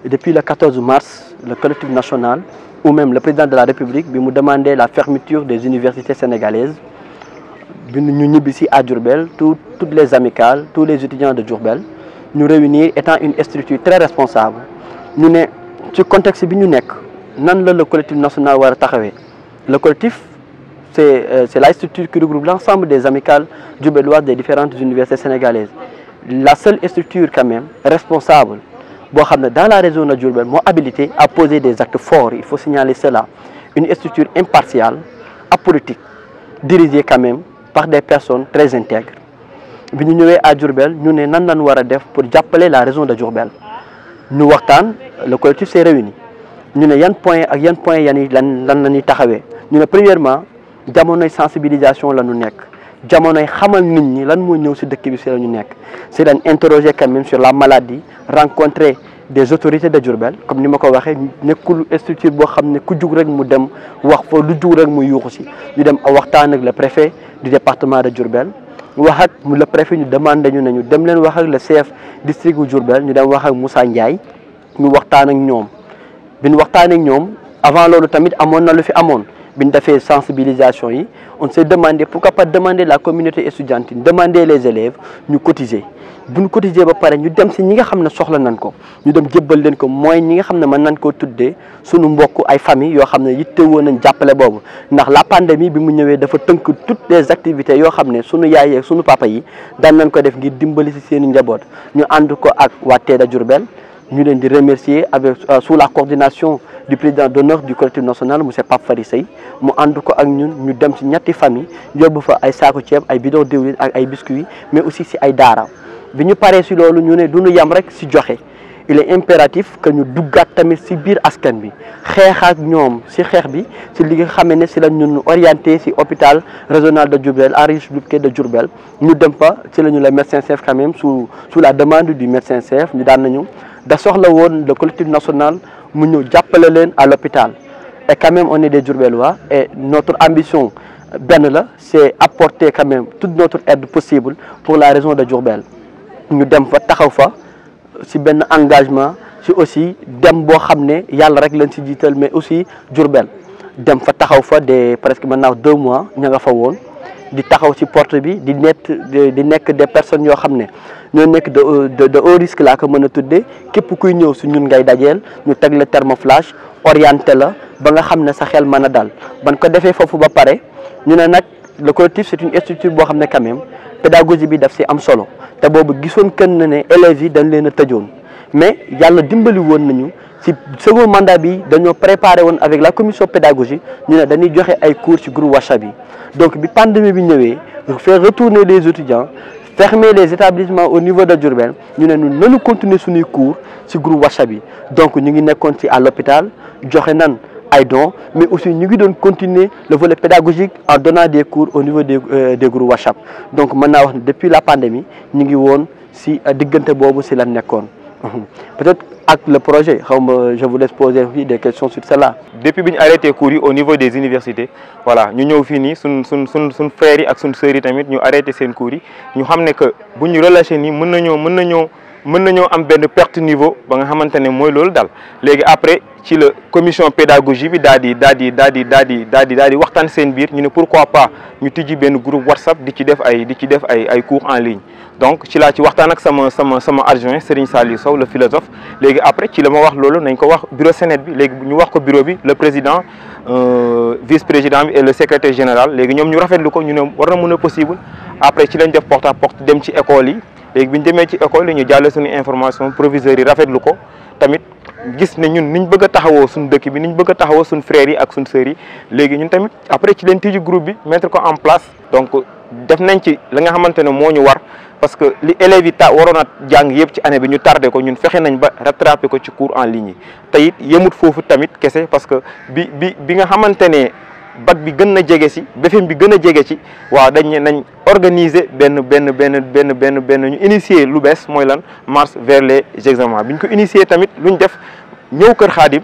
depuis le 14 mars, le collectif national ou même le président de la République nous demandait la fermeture des universités sénégalaises. Nous ici à Diourbel, toutes les amicales, tous les étudiants de Diourbel, nous réunir étant une structure très responsable. Nous sommes dans ce contexte, le collectif national war taxawé. Le collectif, c'est la structure qui regroupe l'ensemble des amicales diourbelloises des différentes universités sénégalaises. La seule structure quand même responsable dans la région de Diourbel moo habilité à poser des actes forts, il faut signaler cela. Une structure impartiale, apolitique, dirigée quand même par des personnes très intègres. Bi ñu ñëwé à Diourbel ñu né nan lañ wara def pour appeler la région de Diourbel. Ñu waxtaan, le collectif s'est réuni. Ñu né yan point ak yan point yani lan lañuy taxawé. Ñu né premièrement jamonoy sensibilisation la ñu nekk. Jamonoy xamal nit ñi lan mo ñëw ci dëkk bi ci la ñu nekk. C'est d'aller interroger quand même sur la maladie, rencontrer des autorités de Diourbel comme ni ma ko waxé nekkul structure bo xamné ku jug rek mu dem wax fa lu jug rek mu yuuxu ci. Ñu dem waxtaan ak le préfet du département de Diourbel. Wax ak le préfet ñu demandé ñu nañu dem leen wax ak le chef district bu Diourbel ñu dem wax ak Moussa Ndiaye ñu waxtaan ak ñoom biñ waxtaan ak ñoom avant lolu tamit amon na lu fi amone biñ défé sensibilisation yi on s'est demandé pourquoi pas demander la communauté estudiantine demander les élèves ñu cotiser buñ cotiser ba paré ñu dem ci ñi nga xamné soxla nañ ko ñu dem jébbal leen ko moy ñi nga xamné man nañ ko tuddé suñu mbokk ay famille yo xamné yitté won nañ jappalé bobu ndax la pandémie bi mu ñëwé dafa teunk toutes les activités yo xamné suñu yaay ak suñu papa yi daan nañ ko def ngir dimbali ci seen njabot ñu and ko ak wa Téda Diourbel ñu leen di remercier avec sous la coordination du président d'honneur du collectif national monsieur Pape Fary Seye mu and ko ak ñun ñu dem ci ñetti famille yobbu fa ay saako ceeb ay bidon diwlin ak ay biscuits mais aussi ci ay daara bi ñu paré ci lolu ñu né duñu yam rek ci joxé il est impératif que ñu duggaat tamit ci biir askan bi xeex ak ñoom ci xeex bi ci li nga xamé né ci la ñun orienté ci hôpital régional de Diourbel archiduc de Diourbel ñu dem fa ci lañu le médecin chef quand même sous la demande du médecin chef ñu daan nañu da soxla won le collectif national mu ñu jappalé leen à l'hôpital et quand même on est des Diourbellois et notre ambition ben la c'est apporter quand même toute notre aide possible pour la région de Diourbel ñu dem fa taxaw fa ci ben engagement ci aussi dem bo xamné yalla rek lañ ci jital mais aussi Diourbel dem fa taxaw fa des presque maintenant 2 mois ña nga fa won di taxaw ci porte bi di nekk des personnes yo xamné ñoo nekk de haut risque la ko mëna tuddé képp kuy ñëw su ñun ngay dajeel ñu teg le thermoflash orienté la ba nga xamné sa xel mëna dal ban ko défé fofu ba paré ñu né nak le collectif c'est une structure bo xamné quand même pédagogie bi daf ci am solo té bobu gisoon kenn né élèves yi dañ leena tëjoon mais yalla dimbali won nañu ci second mandat bi dañoo préparé won avec la commission pédagogie ñu né dañuy joxé ay cours ci groupe WhatsApp bi donc bi pandémie bi ñëwé faire retourner les étudiants fermer les établissements au niveau de Diourbel ñu né ñun nañu continuer suñuy cours ci groupe WhatsApp bi donc ñu ngi nekkoon ci à l'hôpital joxé nan ay dons mais aussi ñu ngi doon continuer le volet pédagogique en donnant des cours au niveau des groupes WhatsApp donc maintenant wax depuis la pandémie ñu ngi won ci digënté bobu ci la nekkoon peut-être avec le projet je vous laisse poser des questions sur cela. Depuis que nous avons arrêté cours au niveau des universités voilà nous avons fini sun frères yi ak sun sœurs yi tamit ñu arrêté seen cours yi ñu xamné que bu ñu relâché ni mën nañoo am benn perte niveau ba nga xamantene moy lolu dal légui après ci la commission pédagogie bi dadi waxtaan seen biir ñu né pourquoi pas ñu tijji benn groupe WhatsApp di ci def ay cours en ligne donc ci la ci waxtaan ak sama adjoint Serigne Saliou Sow le philosophe légui après ci la ma wax lolu nañ ko wax bureau Sénat bi légui ñu wax ko bureau bi le président vice-président et le secrétaire général légui ñom ñu rafetlu ko ñu né war na mëna possible après ci lañ def porte à porte dem ci école yi légui biñu démé ci école yi ñu jàll suñu information proviseurs yi rafetlu ko tamit gis né ñun niñ bëgg taxawoo suñu dëkk bi niñ bëgg taxawoo suñu frères yi ak suñu sœurs yi légui ñun tamit après ci leen tijji groupe bi mettre ko en place donc def nañ ci la nga xamante ne moo ñu war parce que li élèves yi waroon a jàng yëpp ci année bi ñu tardé ko ñun fexe nañ ba rattrapé ko ci cours en ligne yi te it yemut foofu tamit kese parce que bi nga xamante ne bac bi gën na jege si BFEM bi gën a jege ci waaw dañ ne nañ organiser benn ñu initier lu bees mooy lan marche vers les examens bi ñu ko initier tamit luñ def ñëw Kër Khadim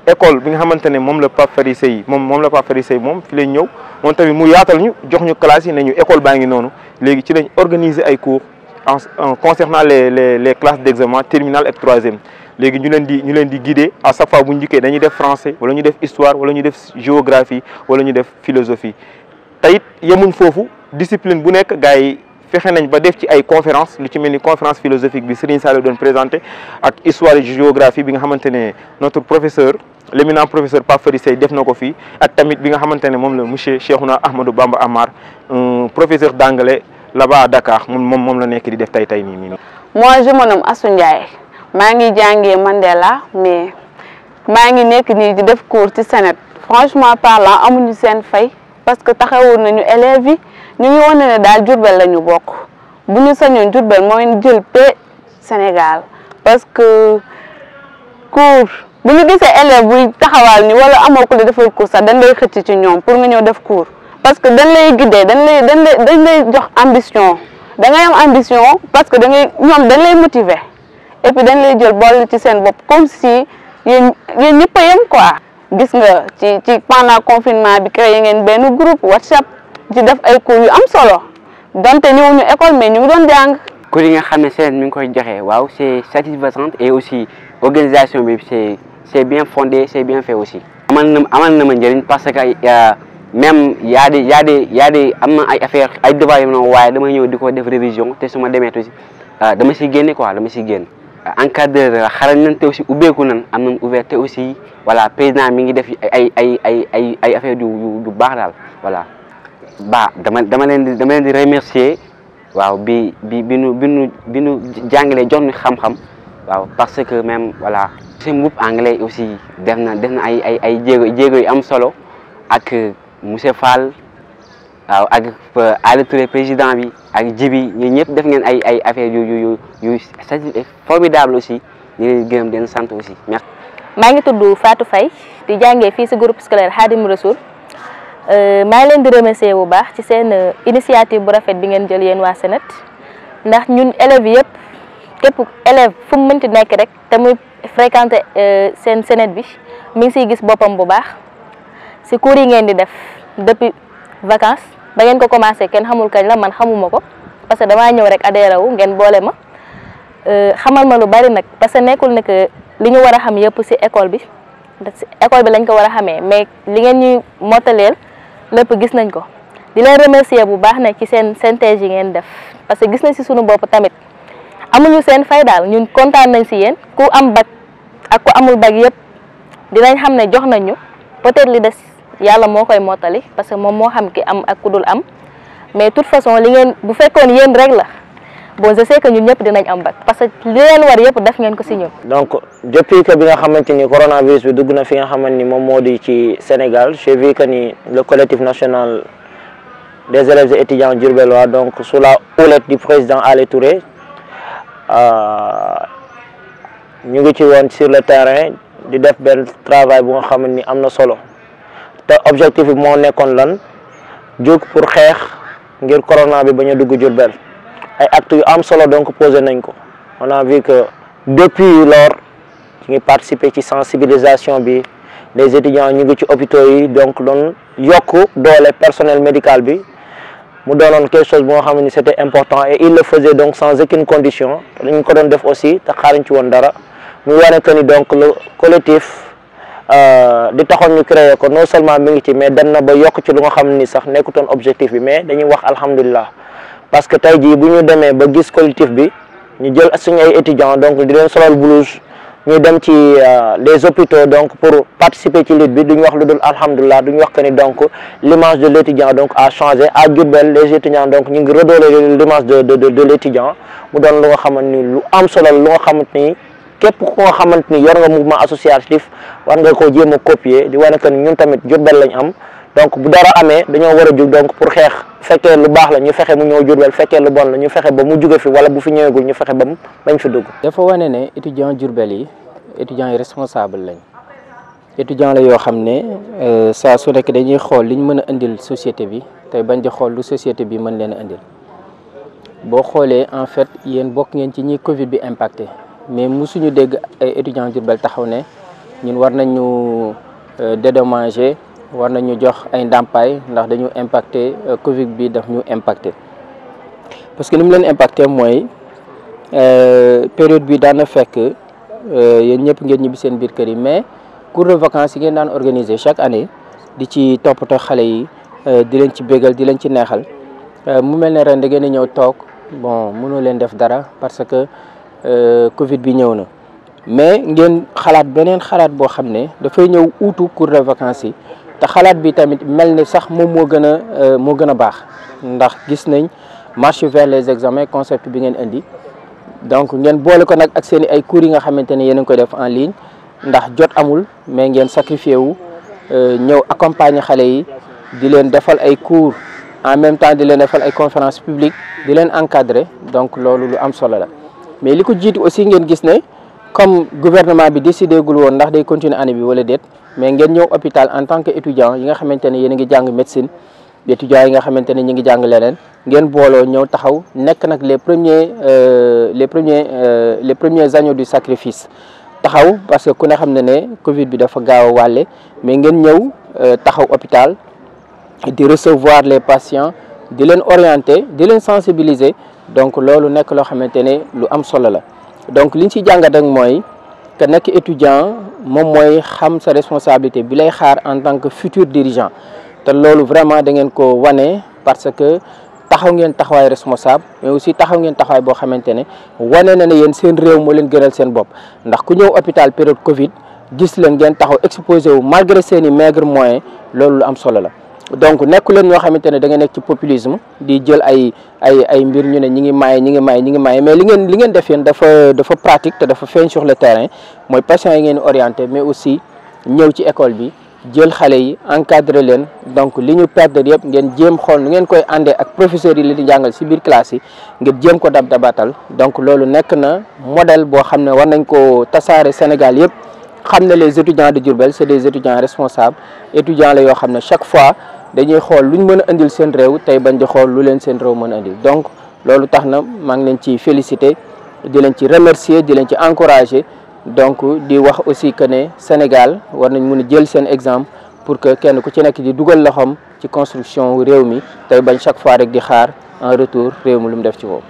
école bi nga xamante ne moom la Pape Fary Seye moom la Pape Fary Seye moom fi lañ ñëw moom tamit mu yaatal ñu jox ñu classe yi ne ñu école baa ngi noonu léegi ci lañ organiser ay cours en concernant les classes d'examen terminale ak troisième léegi ñu leen di guider à chaque fois bu ñu dikkee dañuy def français wala ñu def histoire wala ñu def géographie wala ñu def philosophie tayit yemuñ foofu discipline bu nekk gars yi fexe nañ ba def ci ay conférence lu ci mel ni conférence philosophique bi Serigne Saliou doon présenté ak histoire et géographie bi nga xamante ne notre professeur l'éminent professeur Pape Fary Seye def na ko fii ak tamit bi nga xamante ne moom la monsieur Cheikhouna Ahmadou Bamba Amar professeur d'anglais là-bas à Dakar moom la nekk di def tey nii. Moi je me nomme Assou Ndiaye maa ngi jàngee Mandela mais maa ngi nekk nii di def cours ci Sénégal franchement parlant amuñu seen fay parce que taxawoon nañu élèves yi ñu ngi wane ne daal Diourbel la ñu bokk bu ñu sañoon Diourbel mooy jël paie Sénégal parce que cours bu ñu gisee élève buy taxawaal ni wala amoo ko la defal cours sax dañ lay xëcc ci ñoom pour nga ñëw def cours parce que dañ lay guider dañ lay jox ambition da ngay am ambition parce que ñoom dañ lay motiver et puis dañ lay jël boole ci seen bopp comme si yéen ñëpp a yem quoi. gis nga ci pendant confinement bi créé ngeen benn groupe WhatsApp ci def ay cours yu am solo donte ñëwuñu école mais ñu ngi doon jàng. cours yi nga xam ne seen mi ngi koy joxe waaw c'est satisfaisant et aussi organisation bi c'est bien fondé c'est bien fait aussi. amal na ma njëriñ parce que même y a des am na ay affaire ay devoir yu noonu waaye damay ñëw di ko def révision te su ma demee aussi dama siy génne quoi dama siy génn. encadreur xarañ nañ te aussi ubbeeku nañ am nañ ouvert te aussi voilà président mi ngi def ay affaire yu baax daal voilà. dama leen di remercier waaw bi nu jàngalee jox ñu xam-xam waaw parce que même voilà. seen groupe anglais aussi def na ay jéego yu am solo ak monsieur Fall waaw ak Aliou Touré président bi ak Djibi ñun ñëpp def ngeen ay affaires yu formidable aussi ñu leen gërëm den sant aussi merci. maa ngi tudd Fatou Faye di jàngee fii si groupe scolaire Khadim Rassoul maa ngi leen di remercier bu baax ci seen initiative bu rafet bi ngeen jël yéen waa Sénet ndax ñun élèves yëpp képp élève fu mu mënti nekk rek te muy fréquenter seen Sénet bi mi ngi siy gis boppam bu baax si cours yi ngeen di def depuis vacances ba ngeen ko commencé kenn xamul kañ la man xamuma ko parce que damaa ñëw rek adhéré wu ngeen boole ma xamal ma lu bari nag parce que nekkul ne que li ñu war a xam yëpp si école bi lañ ko war a xamee mais li ngeen ñuy mottaleel lépp gis nañ ko di leen remercier bu baax nag ci seen synthèse yi ngeen def parce que gis nañ si sunu bopp tamit amuñu seen fay daal ñun kontaan nañ si yéen ku am bac ak ku amul bac yëpp dinañ xam ne jox nañ ñu peut-être li des yàlla moo koy mottali parce que moom moo xam ki am ak ku dul am mais toute façon li ngeen bu fekkoon yéen rek la bon je sais que ñun ñëpp dinañ am bac parce que li leen war yëpp def ngeen ko si ñun. donc depuis que bi nga xamante ni coronavirus bi dugg na fi nga xamante ni moom moo di ci Sénégal j'ai vu que ni le collectif national des élèves et étudiants diourbellois donc sous la houlette du président Aliou Touré ñu ngi ci woon sur le terrain di def benn travail bu nga xamante ni am na solo. te objectif bi moo nekkoon lan jóg pour xeex ngir corona bi bañ a dugg Diourbel ay actes yu am solo donc posé nañ ko on a vu que depuis lors ñu ngi participer ci sensibilisation bi les étudiants ñu ngi ci hôpitaux yi donc doon yokk doole personnel médical bi mu doonoon quelque chose bu nga xam ne c'était important et il le faisait donc sans aucune condition te dañ ko doon def aussi te xaaruñ ci woon dara muy wane que ni donc le collectif di taxoon ñu créé ko non seulement mi ngi ci mais dem na ba yokk ci lu nga xam ni sax nekkutoon objectif bi mais dañuy wax alhamdulilah parce que tey jii bu ñu demee ba gis collectif bi ñu jël suñu ay étudiants donc di leen solal blouse ñu dem ci les hôpitaux donc pour participer ci lutte bi duñu wax lu dul alhamdulilah duñu wax que ni donc l'image de l'étudiant donc a changé à Diourbel les étudiants donc ñu ngi redorer l'image de l'étudiant mu doon lu nga xamante ni lu am solo lu nga xamante ni képp ko nga xamante ni yor nga mouvement associatif war nga ko jéem a copier di wane que ni ñun tamit Diourbel lañ am donc bu dara amee dañoo war a jóg donc pour xeex fekkee lu baax la ñu fexe mu ñëw Diourbel fekkee lu bon la ñu fexe ba mu jóge fi wala bu fi ñëwegul ñu fexe ba mu bañ fi dugg. dafa wane ne étudiant Diourbel yi étudiants yi responsable lañ étudiant la yoo xam ne saa su nekk dañuy xool liñ mën a indil société bi tey bañ di xool lu société bi mën leen a indil boo xoolee en fait yéen bokk ngeen ci ñi Covid bi impacté. mais musuñu dégg ay étudiants Diourbel taxaw ne ñun war nañu dédommager war nañu jox ay ndàmpaay ndax dañu impacté Covid bi daf ñu impacté parce que ni mu leen impacté mooy période bi daan na fekk yéen ñëpp ngeen ñibbi seen biir kër yi mais cours de vacances yi ngeen daan organiser chaque année di ci toppatoo xale yi di leen ci bégal di leen ci neexal mu mel ne ren da ngeen a ñëw toog bon mënoo leen def dara parce que Covid bi ñëw na mais ngeen xalaat beneen xalaat boo xam ne dafay ñëw uutu cours de vacances yi te xalaat bi tamit mel ni sax moom moo gën a baax ndax gis nañ marche vers les examens concept bi ngeen indi donc ngeen boole ko nag ak seen ay cours yi nga xamante ne yéen a ngi koy def en ligne ndax jot amul mais ngeen sacrifié wu ñëw accompagner xale yi di leen defal ay cours en même temps di leen defal ay conférences publiques di leen encadrer donc loolu lu am solo la mais li ko jiitu aussi ngeen gis ne comme gouvernement bi décidé gul woon ndax day continuer année bi wala déet mais ngeen ñëw hôpital en tant que étudiant yi nga xamante ne yéen a ngi jàng médecine étudiants yi nga xamante ne ñu ngi jàng leneen ngeen booloo ñëw taxaw nekk nag les premiers agneaux du sacrifice taxaw parce que ku ne xam ne Covid bi dafa gaaw a wàlle mais ngeen ñëw taxaw hôpital di recevoir les patients di leen orienter di leen sensibiliser donc loolu nekk loo xamante ne lu am solo la donc liñ ci jàngat rek mooy que nekk étudiant moom mooy xam sa responsabilité bi lay xaar en tant que futur dirigeant te loolu vraiment da ngeen ko wane parce que taxaw ngeen taxawaay responsable mais aussi taxaw ngeen taxawaay boo xamante ne wane na ne yéen seen réew moo leen gënal seen bopp ndax ku ñëw hôpital période Covid gis leen ngeen taxaw exposé wu malgré seen i maigre moyens loolu lu am solo la. donc nekku leen ñoo xamante ne da nga nekk ci populisme di jël ay mbir ñu ne ñi ngi maye mais li ngeen def yéen dafa pratique te dafa feeñ sur le terrain mooy patients yi ngeen orienté mais aussi ñëw ci école bi jël xale yi encadré leen donc li ñu perdre yëpp ngeen jéem xool nu ngeen koy àndee ak professeurs yi li di jàngal si biir classe yi ngeen jéem ko dabatal donc loolu nekk na modèle boo xam ne war nañ ko tasaare Sénégal yëpp xam ne les étudiants de Diourbel c'est des étudiants responsables étudiants la yoo xam ne chaque fois dañuy xool lu ñu mën a indil seen réew tey bañ di xool lu leen seen réew mën a indil donc loolu tax na maa ngi leen ci féliciter di leen ci remercier di leen ci encourager donc di wax aussi que ne Sénégal war nañ mën a jël seen exemple pour que kenn ku ci nekk di dugal loxoom ci construction réew mi tey bañ chaque fois rek di xaar en retour réew mi lu mu def ci moom.